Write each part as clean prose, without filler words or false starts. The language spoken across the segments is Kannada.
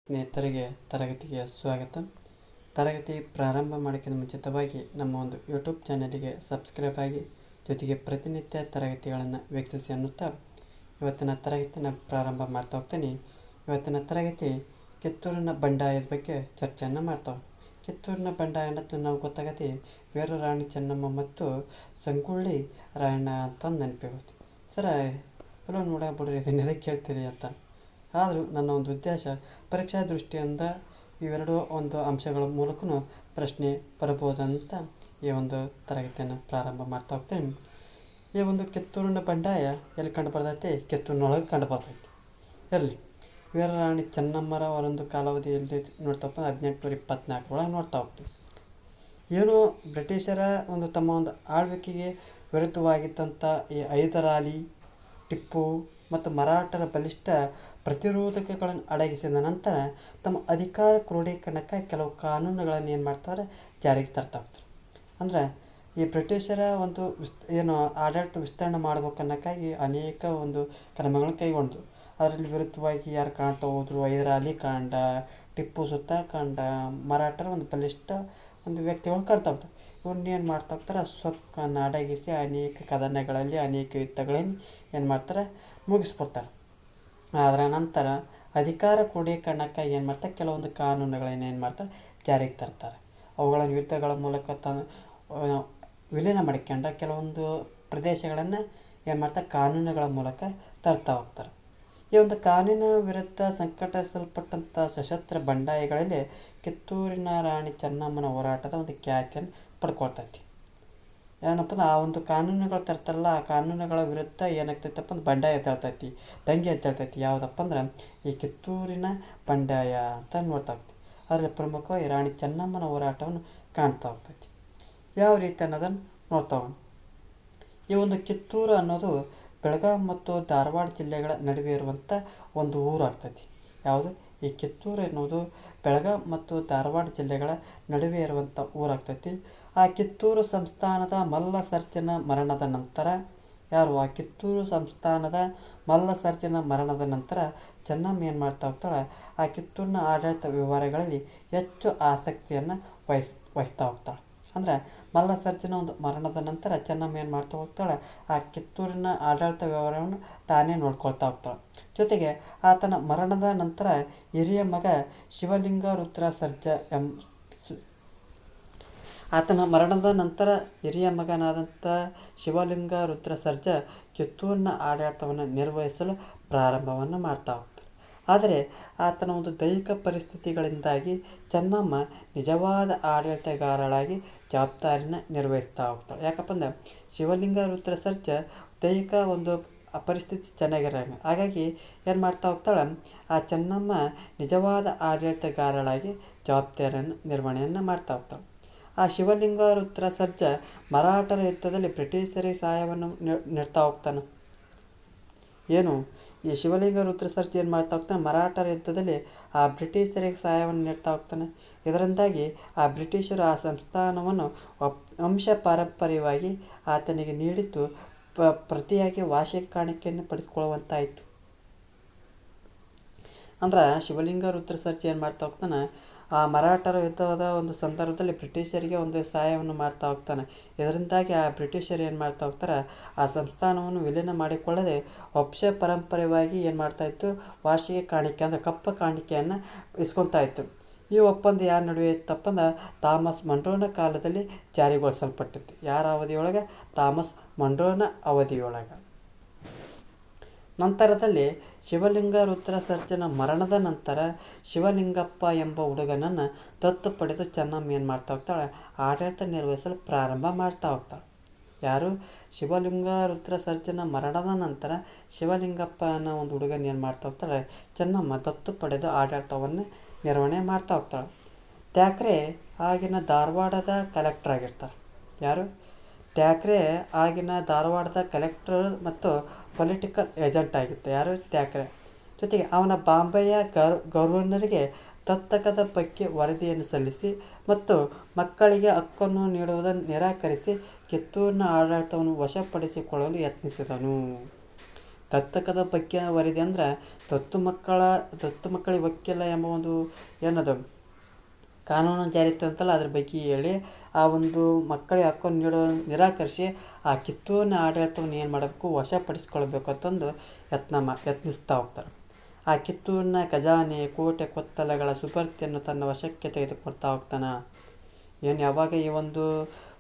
ಸ್ನೇಹಿತರಿಗೆ ತರಗತಿಗೆ ಸ್ವಾಗತ. ತರಗತಿ ಪ್ರಾರಂಭ ಮಾಡೋಕ್ಕಿಂತ ಮುಂಚಿತವಾಗಿ ನಮ್ಮ ಒಂದು ಯೂಟ್ಯೂಬ್ ಚಾನಲಿಗೆ ಸಬ್ಸ್ಕ್ರೈಬ್ ಆಗಿ ಜೊತೆಗೆ ಪ್ರತಿನಿತ್ಯ ತರಗತಿಗಳನ್ನು ವೀಕ್ಷಿಸಿ ಅನ್ನುತ್ತಾ ಇವತ್ತಿನ ತರಗತಿಯನ್ನು ಪ್ರಾರಂಭ ಮಾಡ್ತಾ ಹೋಗ್ತೀನಿ. ಇವತ್ತಿನ ತರಗತಿ ಕಿತ್ತೂರಿನ ಬಂಡಾಯದ ಬಗ್ಗೆ ಚರ್ಚೆಯನ್ನು ಮಾಡ್ತಾವೆ. ಕಿತ್ತೂರಿನ ಬಂಡಾಯ ಅನ್ನೋದು ನಾವು ಗೊತ್ತಾಗತ್ತೆ ವೀರ ರಾಣಿ ಚೆನ್ನಮ್ಮ ಮತ್ತು ಸಂಗೊಳ್ಳಿ ರಾಯಣ್ಣ ಅಂತ ನೆನಪಿರುತ್ತೆ. ಸರ ಎಲ್ಲ ನೋಡಬಿಡ್ರಿ ಇದನ್ನ ಎದಕ್ಕೆ ಕೇಳ್ತೀರಿ ಅಂತ. ಆದರೂ ನನ್ನ ಒಂದು ಉದ್ದೇಶ ಪರೀಕ್ಷಾ ದೃಷ್ಟಿಯಿಂದ ಇವೆರಡು ಒಂದು ಅಂಶಗಳ ಮೂಲಕ ಪ್ರಶ್ನೆ ಬರಬಹುದಂತ ಈ ಒಂದು ತರಗತಿಯನ್ನು ಪ್ರಾರಂಭ ಮಾಡ್ತಾ ಹೋಗ್ತೇನೆ. ಈ ಒಂದು ಕಿತ್ತೂರಿನ ಬಂಡಾಯ ಎಲ್ಲಿ ಕಂಡು ಬರ್ತೈತಿ? ಕಿತ್ತೂರಿನೊಳಗೆ ಕಂಡು ಬರ್ತೈತಿ. ಎಲ್ಲಿ? ವೀರರಾಣಿ ಚೆನ್ನಮ್ಮರ ಅವರೊಂದು ಕಾಲಾವಧಿಯಲ್ಲಿ ನೋಡ್ತಪ್ಪ 1824 ನೋಡ್ತಾ ಹೋಗ್ತೀವಿ. ಏನು ಬ್ರಿಟಿಷರ ಒಂದು ತಮ್ಮ ಒಂದು ಆಳ್ವಿಕೆಗೆ ವಿರುದ್ಧವಾಗಿದ್ದಂಥ ಈ ಹೈದರಾಲಿ, ಟಿಪ್ಪು ಮತ್ತು ಮರಾಠರ ಬಲಿಷ್ಠ ಪ್ರತಿರೋಧಕಗಳನ್ನು ಅಡಗಿಸಿದ ನಂತರ ತಮ್ಮ ಅಧಿಕಾರ ಕ್ರೋಢೀಕರಣಕ್ಕೆ ಕೆಲವು ಕಾನೂನುಗಳನ್ನು ಏನು ಮಾಡ್ತಾರೆ, ಜಾರಿಗೆ ತರ್ತಾ ಹೋಗ್ತಾರೆ. ಅಂದರೆ ಈ ಬ್ರಿಟಿಷರ ಒಂದು ಏನು ಆಡಳಿತ ವಿಸ್ತರಣೆ ಮಾಡ್ಬೇಕನ್ನೋಕ್ಕಾಗಿ ಅನೇಕ ಒಂದು ಕ್ರಮಗಳನ್ನು ಕೈಗೊಂಡು ಅದರಲ್ಲಿ ವಿರುದ್ಧವಾಗಿ ಯಾರು ಕಾಣ್ತಾ ಹೋದ್ರು, ಹೈದರಾಲಿ ಕಾಂಡ, ಟಿಪ್ಪು ಸುತ್ತ ಕಾಂಡ, ಮರಾಠರ ಒಂದು ಬಲಿಷ್ಠ ಒಂದು ವ್ಯಕ್ತಿಗಳು ಕಾಣ್ತಾ ಹೋಗ್ತಾರೆ. ಇವನ್ನ ಏನು ಮಾಡ್ತಾ ಹೋಗ್ತಾರೆ, ಸೊಕ್ಕನ್ನು ಅಡಗಿಸಿ ಅನೇಕ ಕದನಗಳಲ್ಲಿ ಅನೇಕ ಯುದ್ಧಗಳನ್ನು ಏನು ಮಾಡ್ತಾರೆ, ಮುಗಿಸ್ಬಿಡ್ತಾರೆ. ಅದರ ನಂತರ ಅಧಿಕಾರ ಕ್ರೋಢೀಕರಣಕ್ಕಾಗಿ ಏನು ಮಾಡ್ತಾರೆ, ಕೆಲವೊಂದು ಕಾನೂನುಗಳನ್ನು ಏನು ಮಾಡ್ತಾರೆ, ಜಾರಿಗೆ ತರ್ತಾರೆ. ಅವುಗಳನ್ನು ಯುದ್ಧಗಳ ಮೂಲಕ ವಿಲೀನ ಮಾಡ್ಕೊಂಡ ಕೆಲವೊಂದು ಪ್ರದೇಶಗಳನ್ನು ಏನು ಮಾಡ್ತಾರೆ, ಕಾನೂನುಗಳ ಮೂಲಕ ತರ್ತಾ ಹೋಗ್ತಾರೆ. ಈ ಒಂದು ಕಾನೂನಿನ ವಿರುದ್ಧ ಸಂಘಟಿಸಲ್ಪಟ್ಟಂಥ ಸಶಸ್ತ್ರ ಬಂಡಾಯಗಳಲ್ಲಿ ಕಿತ್ತೂರಿನ ರಾಣಿ ಚೆನ್ನಮ್ಮನ ಹೋರಾಟದ ಒಂದು ಖ್ಯಾತಿಯನ್ನು ಪಡ್ಕೊಳ್ತೈತಿ. ಏನಪ್ಪ ಅಂದ್ರೆ ಆ ಒಂದು ಕಾನೂನುಗಳು ತರ್ತಾರಲ್ಲ, ಆ ಕಾನೂನುಗಳ ವಿರುದ್ಧ ಏನಾಗ್ತೈತಪ್ಪ ಅಂದ್ರೆ ಬಂಡಾಯ ಎದ್ದೇಳ್ತೈತಿ, ದಂಗೆ ಎದ್ದೇಳ್ತೈತಿ. ಯಾವುದಪ್ಪ ಅಂದ್ರೆ ಈ ಕಿತ್ತೂರಿನ ಬಂಡಾಯ ಅಂತ ನೋಡ್ತಾ ಹೋಗ್ತೀವಿ. ಅದರಲ್ಲಿ ಪ್ರಮುಖವಾಗಿ ರಾಣಿ ಚೆನ್ನಮ್ಮನ ಹೋರಾಟವನ್ನು ಕಾಣ್ತಾ ಹೋಗ್ತೈತಿ. ಯಾವ ರೀತಿ ಅನ್ನೋದನ್ನು ನೋಡ್ತಾ ಹೋಗೋಣ. ಈ ಒಂದು ಕಿತ್ತೂರು ಅನ್ನೋದು ಬೆಳಗಾವಿ ಮತ್ತು ಧಾರವಾಡ ಜಿಲ್ಲೆಗಳ ನಡುವೆ ಇರುವಂಥ ಒಂದು ಊರಾಗ್ತೈತಿ. ಯಾವುದು? ಈ ಕಿತ್ತೂರು ಎನ್ನುವುದು ಬೆಳಗಾವಿ ಮತ್ತು ಧಾರವಾಡ ಜಿಲ್ಲೆಗಳ ನಡುವೆ ಇರುವಂಥ ಊರಾಗ್ತೈತಿ. ಆ ಕಿತ್ತೂರು ಸಂಸ್ಥಾನದ ಮಲ್ಲಸರ್ಜನ ಮರಣದ ನಂತರ ಆ ಕಿತ್ತೂರು ಸಂಸ್ಥಾನದ ಮಲ್ಲಸರ್ಜನ ಮರಣದ ನಂತರ ಚೆನ್ನಮ್ಮ ಏನು ಮಾಡ್ತಾ ಹೋಗ್ತಾಳೆ, ಆ ಕಿತ್ತೂರಿನ ಆಡಳಿತ ವ್ಯವಹಾರಗಳಲ್ಲಿ ಹೆಚ್ಚು ಆಸಕ್ತಿಯನ್ನು ವಹಿಸ್ತಾ ಹೋಗ್ತಾಳೆ. ಅಂದರೆ ಮಲ್ಲಸರ್ಜನ ಒಂದು ಮರಣದ ನಂತರ ಚೆನ್ನಮ್ಮ ಏನು ಮಾಡ್ತಾ ಹೋಗ್ತಾಳೆ, ಆ ಕಿತ್ತೂರಿನ ಆಡಳಿತ ವ್ಯವಹಾರವನ್ನು ತಾನೇ ನೋಡ್ಕೊಳ್ತಾ ಹೋಗ್ತಾಳೆ. ಜೊತೆಗೆ ಆತನ ಮರಣದ ನಂತರ ಹಿರಿಯ ಮಗ ಶಿವಲಿಂಗ ರುದ್ರ ಸರ್ಜ ಆತನ ಮರಣದ ನಂತರ ಹಿರಿಯ ಮಗನಾದಂಥ ಶಿವಲಿಂಗ ರುದ್ರ ಸರ್ಜ ಕಿತ್ತೂರಿನ ಆಡಳಿತವನ್ನು ನಿರ್ವಹಿಸಲು ಪ್ರಾರಂಭವನ್ನು ಮಾಡ್ತಾ ಹೋಗ್ತಾರೆ. ಆದರೆ ಆತನ ಒಂದು ದೈಹಿಕ ಪರಿಸ್ಥಿತಿಗಳಿಂದಾಗಿ ಚೆನ್ನಮ್ಮ ನಿಜವಾದ ಆಡಳಿತಗಾರಳಾಗಿ ಜವಾಬ್ದಾರಿನ ನಿರ್ವಹಿಸ್ತಾ ಹೋಗ್ತಾಳೆ. ಯಾಕಪ್ಪ ಅಂದ್ರೆ ಶಿವಲಿಂಗ ರುದ್ರ ಸರ್ಜ ದೈಹಿಕ ಒಂದು ಪರಿಸ್ಥಿತಿ ಚೆನ್ನಾಗಿರೋಂಗ, ಹಾಗಾಗಿ ಏನು ಮಾಡ್ತಾ ಹೋಗ್ತಾಳೆ, ಆ ಚೆನ್ನಮ್ಮ ನಿಜವಾದ ಆಡಳಿತಗಾರಳಾಗಿ ಜವಾಬ್ದಾರಿಯನ್ನು ನಿರ್ವಹಣೆಯನ್ನು ಮಾಡ್ತಾ ಹೋಗ್ತಾಳೆ. ಆ ಶಿವಲಿಂಗ ರುದ್ರ ಸರ್ಜ ಮರಾಠರ ಯುದ್ಧದಲ್ಲಿ ಬ್ರಿಟಿಷರಿಗೆ ಸಹಾಯವನ್ನು ನೀಡ್ತಾ ಹೋಗ್ತಾನೆ. ಏನು ಈ ಶಿವಲಿಂಗ ರುದ್ರ ಸರ್ಜ ಏನು ಮಾಡ್ತಾ ಹೋಗ್ತಾನೆ, ಮರಾಠರ ಯುದ್ಧದಲ್ಲಿ ಆ ಬ್ರಿಟಿಷರಿಗೆ ಸಹಾಯವನ್ನು ನೀಡ್ತಾ ಹೋಗ್ತಾನೆ. ಇದರಿಂದಾಗಿ ಆ ಬ್ರಿಟಿಷರು ಆ ಸಂಸ್ಥಾನವನ್ನು ವಂಶ ಪಾರಂಪರ್ಯವಾಗಿ ಆತನಿಗೆ ನೀಡಿದ್ದು ಪ್ರತಿಯಾಗಿ ವಾರ್ಷಿಕ ಕಾಣಿಕೆಯನ್ನು ಪಡೆದುಕೊಳ್ಳುವಂತಾಯಿತು. ಅಂದ್ರೆ ಶಿವಲಿಂಗ ರುದ್ರ ಸರ್ಜ ಏನು ಮಾಡ್ತಾ ಹೋಗ್ತಾನೆ, ಆ ಮರಾಠರ ಯುದ್ಧದ ಒಂದು ಸಂದರ್ಭದಲ್ಲಿ ಬ್ರಿಟಿಷರಿಗೆ ಒಂದು ಸಹಾಯವನ್ನು ಮಾಡ್ತಾ ಹೋಗ್ತಾನೆ. ಇದರಿಂದಾಗಿ ಆ ಬ್ರಿಟಿಷರು ಏನು ಮಾಡ್ತಾ ಹೋಗ್ತಾರೆ, ಆ ಸಂಸ್ಥಾನವನ್ನು ವಿಲೀನ ಮಾಡಿಕೊಳ್ಳದೆ ವಂಶ ಪಾರಂಪರ್ಯವಾಗಿ ಏನು ಮಾಡ್ತಾಯಿತ್ತು, ವಾರ್ಷಿಕ ಕಾಣಿಕೆ ಅಂದರೆ ಕಪ್ಪ ಕಾಣಿಕೆಯನ್ನು ಇಸ್ಕೊತಾ ಇತ್ತು. ಈ ಒಪ್ಪಂದ ಯಾರ ನಡುವೆ ಇತ್ತಪ್ಪ ಅಂದ್ರೆ ಥಾಮಸ್ ಮನ್ರೋನ ಕಾಲದಲ್ಲಿ ಜಾರಿಗೊಳಿಸಲ್ಪಟ್ಟಿತ್ತು. ಯಾರ ಅವಧಿಯೊಳಗೆ? ಥಾಮಸ್ ಮನ್ರೋನ ಅವಧಿಯೊಳಗೆ. ನಂತರದಲ್ಲಿ ಶಿವಲಿಂಗ ರುದ್ರ ಸರ್ಜನ ಮರಣದ ನಂತರ ಶಿವಲಿಂಗಪ್ಪ ಎಂಬ ಹುಡುಗನನ್ನು ದತ್ತು ಪಡೆದು ಚೆನ್ನಮ್ಮ ಏನು ಮಾಡ್ತಾ ಹೋಗ್ತಾಳೆ, ಆಡಳಿತ ನಿರ್ವಹಿಸಲು ಪ್ರಾರಂಭ ಮಾಡ್ತಾ ಹೋಗ್ತಾಳೆ. ಯಾರು? ಶಿವಲಿಂಗ ರುದ್ರ ಸರ್ಜನ ಮರಣದ ನಂತರ ಶಿವಲಿಂಗಪ್ಪ ಅನ್ನೋ ಒಂದು ಹುಡುಗನ ಏನು ಮಾಡ್ತಾ ಹೋಗ್ತಾಳೆ, ಚೆನ್ನಮ್ಮ ದತ್ತು ಪಡೆದು ಆಡಳಿತವನ್ನು ನಿರ್ವಹಣೆ ಮಾಡ್ತಾ ಹೋಗ್ತಾಳೆ. ಠಾಕ್ರೆ ಆಗಿನ ಧಾರವಾಡದ ಕಲೆಕ್ಟರ್ ಆಗಿರ್ತಾರೆ. ಯಾರು? ಠಾಕ್ರೆ ಆಗಿನ ಧಾರವಾಡದ ಕಲೆಕ್ಟರ್ ಮತ್ತು ಪೊಲಿಟಿಕಲ್ ಏಜೆಂಟ್ ಆಗಿತ್ತು. ಯಾರು? ಠಾಕ್ರೆ. ಜೊತೆಗೆ ಅವನ ಬಾಂಬೆಯ ಗವರ್ನರಿಗೆ ದತ್ತಕದ ಬಗ್ಗೆ ವರದಿಯನ್ನು ಸಲ್ಲಿಸಿ ಮತ್ತು ಮಕ್ಕಳಿಗೆ ಹಕ್ಕನ್ನು ನೀಡುವುದನ್ನು ನಿರಾಕರಿಸಿ ಕಿತ್ತೂರಿನ ಆಡಳಿತವನ್ನು ವಶಪಡಿಸಿಕೊಳ್ಳಲು ಯತ್ನಿಸಿದನು. ದತ್ತಕದ ಬಗ್ಗೆ ವರದಿ ಅಂದ್ರೆ ದತ್ತು ಮಕ್ಕಳಿಗೆ ವಕೀಲ ಎಂಬ ಒಂದು ಏನದು ಕಾನೂನು ಜಾರಿ ತಂತಲ್ಲ, ಅದ್ರ ಬಗ್ಗೆ ಹೇಳಿ ಆ ಒಂದು ಮಕ್ಕಳಿಗೆ ಹಕ್ಕನ್ನು ನಿರಾಕರಿಸಿ ಆ ಕಿತ್ತೂರಿನ ಆಡಳಿತವನ್ನು ಏನು ಮಾಡಬೇಕು, ವಶಪಡಿಸ್ಕೊಳ್ಬೇಕು ಅಂತಂದು ಯತ್ನಿಸ್ತಾ ಹೋಗ್ತಾರೆ. ಆ ಕಿತ್ತೂರಿನ ಖಜಾನೆ, ಕೋಟೆ, ಕೊತ್ತಲಗಳ ಸುಪರ್ತಿಯನ್ನು ತನ್ನ ವಶಕ್ಕೆ ತೆಗೆದುಕೊಳ್ತಾ ಹೋಗ್ತಾನೆ. ಏನು ಯಾವಾಗ ಈ ಒಂದು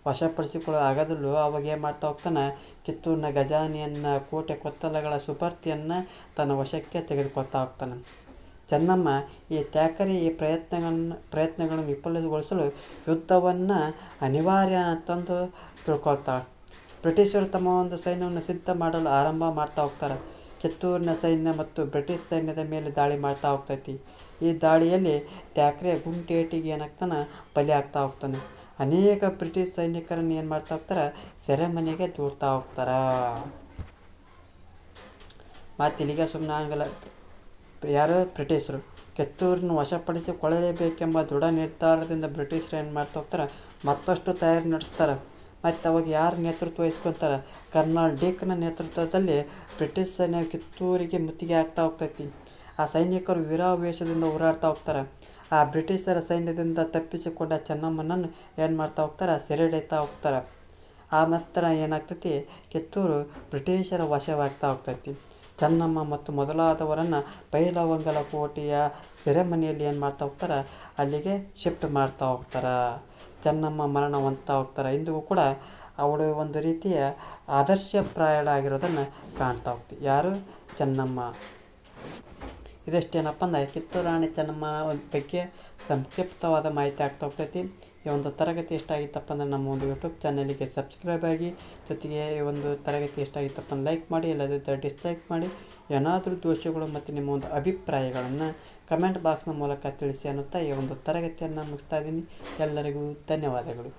ವಶಪಡಿಸಿಕೊಳ್ಳೋ ಆಗೋದಿಲ್ಲೋ ಅವಾಗ ಏನು ಮಾಡ್ತಾ ಹೋಗ್ತಾನೆ, ಕಿತ್ತೂರಿನ ಖಜಾನೆಯನ್ನು, ಕೋಟೆ ಕೊತ್ತಲಗಳ ಸುಪರ್ತಿಯನ್ನು ತನ್ನ ವಶಕ್ಕೆ ತೆಗೆದುಕೊಳ್ತಾ ಹೋಗ್ತಾನೆ. ಚೆನ್ನಮ್ಮ ಈ ತ್ಯಾಕರಿ ಈ ಪ್ರಯತ್ನಗಳನ್ನು ವಿಫಲಗೊಳಿಸಲು ಯುದ್ಧವನ್ನು ಅನಿವಾರ್ಯ ಅಂತಂದು ತಿಳ್ಕೊಳ್ತಾಳೆ. ಬ್ರಿಟಿಷರು ತಮ್ಮ ಒಂದು ಸೈನ್ಯವನ್ನು ಸಿದ್ಧ ಮಾಡಲು ಆರಂಭ ಮಾಡ್ತಾ ಹೋಗ್ತಾರೆ. ಕಿತ್ತೂರಿನ ಸೈನ್ಯ ಮತ್ತು ಬ್ರಿಟಿಷ್ ಸೈನ್ಯದ ಮೇಲೆ ದಾಳಿ ಮಾಡ್ತಾ ಹೋಗ್ತೈತಿ. ಈ ದಾಳಿಯಲ್ಲಿ ತ್ಯಾಕರೆ ಗುಂಡೇಟಿಗೆ ಏನಾಗ್ತಾನೆ, ಬಲಿ ಆಗ್ತಾ ಹೋಗ್ತಾನೆ. ಅನೇಕ ಬ್ರಿಟಿಷ್ ಸೈನಿಕರನ್ನು ಏನು ಮಾಡ್ತಾ ಹೋಗ್ತಾರೆ, ಸೆರೆಮನೆಗೆ ದೂಡ್ತಾ ಹೋಗ್ತಾರೆ. ಮತ್ತು ಇಲ್ಲಿಗೆ ಸುಮ್ಮನೆ ಆಗಲ್ಲ. ಯಾರು ಬ್ರಿಟಿಷರು ಕಿತ್ತೂರನ್ನು ವಶಪಡಿಸಿಕೊಳ್ಳಲೇಬೇಕೆಂಬ ದೃಢ ನಿರ್ಧಾರದಿಂದ ಬ್ರಿಟಿಷರು ಏನು ಮಾಡ್ತಾ ಹೋಗ್ತಾರೆ, ಮತ್ತಷ್ಟು ತಯಾರಿ ನಡೆಸ್ತಾರೆ. ಮತ್ತು ಅವಾಗ ಯಾರು ನೇತೃತ್ವ ವಹಿಸ್ಕೊತಾರೆ, ಕರ್ನಲ್ ಡೀಕ್ನ ನೇತೃತ್ವದಲ್ಲಿ ಬ್ರಿಟಿಷ್ ಸೈನ್ಯ ಕಿತ್ತೂರಿಗೆ ಮುತ್ತಿಗೆ ಆಗ್ತಾ ಹೋಗ್ತೈತಿ. ಆ ಸೈನಿಕರು ವೀರಾವೇಶದಿಂದ ಹೋರಾಡ್ತಾ ಹೋಗ್ತಾರೆ. ಆ ಬ್ರಿಟಿಷರ ಸೈನ್ಯದಿಂದ ತಪ್ಪಿಸಿಕೊಂಡ ಚೆನ್ನಮ್ಮನನ್ನು ಏನು ಮಾಡ್ತಾ ಹೋಗ್ತಾರೆ, ಸೆರೆ ಹಿಡಿತಾ ಹೋಗ್ತಾರೆ. ಆ ಮಾತ್ರ ಏನಾಗ್ತೈತಿ, ಕಿತ್ತೂರು ಬ್ರಿಟಿಷರ ವಶವಾಗ್ತಾ ಹೋಗ್ತೈತಿ. ಚೆನ್ನಮ್ಮ ಮತ್ತು ಮೊದಲಾದವರನ್ನು ಬೈಲಹೊಂಗಲ ಕೋಟೆಯ ಸೆರೆಮನೆಯಲ್ಲಿ ಏನು ಮಾಡ್ತಾ ಹೋಗ್ತಾರೆ, ಅಲ್ಲಿಗೆ ಶಿಫ್ಟ್ ಮಾಡ್ತಾ ಹೋಗ್ತಾರೆ. ಚೆನ್ನಮ್ಮ ಮರಣ ಹೊಂದ್ತಾ ಹೋಗ್ತಾರೆ. ಇಂದಿಗೂ ಕೂಡ ಅವಳು ಒಂದು ರೀತಿಯ ಆದರ್ಶಪ್ರಾಯಳಾಗಿರೋದನ್ನು ಕಾಣ್ತಾ ಹೋಗ್ತೀವಿ. ಯಾರು, ಚೆನ್ನಮ್ಮ. ಇದಿಷ್ಟೇನಪ್ಪ ಅಂದರೆ ಕಿತ್ತೂರು ರಾಣಿ ಚೆನ್ನಮ್ಮ ಬಗ್ಗೆ ಸಂಕ್ಷಿಪ್ತವಾದ ಮಾಹಿತಿ ಆಗ್ತಾ ಹೋಗ್ತೈತಿ. ಈ ಒಂದು ತರಗತಿ ಎಷ್ಟಾಗಿತ್ತಪ್ಪ ಅಂದರೆ ನಮ್ಮ ಒಂದು ಯೂಟ್ಯೂಬ್ ಚಾನಲಿಗೆ ಸಬ್ಸ್ಕ್ರೈಬ್ ಆಗಿ, ಜೊತೆಗೆ ಈ ಒಂದು ತರಗತಿ ಎಷ್ಟಾಗಿತ್ತಪ್ಪ ಅಂದ್ರೆ ಲೈಕ್ ಮಾಡಿ, ಇಲ್ಲದಿದ್ದರೆ ಡಿಸ್ಲೈಕ್ ಮಾಡಿ. ಏನಾದರೂ ದೋಷಗಳು ಮತ್ತು ನಿಮ್ಮ ಒಂದು ಅಭಿಪ್ರಾಯಗಳನ್ನು ಕಮೆಂಟ್ ಬಾಕ್ಸ್ನ ಮೂಲಕ ತಿಳಿಸಿ ಅನ್ನುತ್ತಾ ಈ ಒಂದು ತರಗತಿಯನ್ನು ಮುಗಿಸ್ತಾ ಇದ್ದೀನಿ. ಎಲ್ಲರಿಗೂ ಧನ್ಯವಾದಗಳು.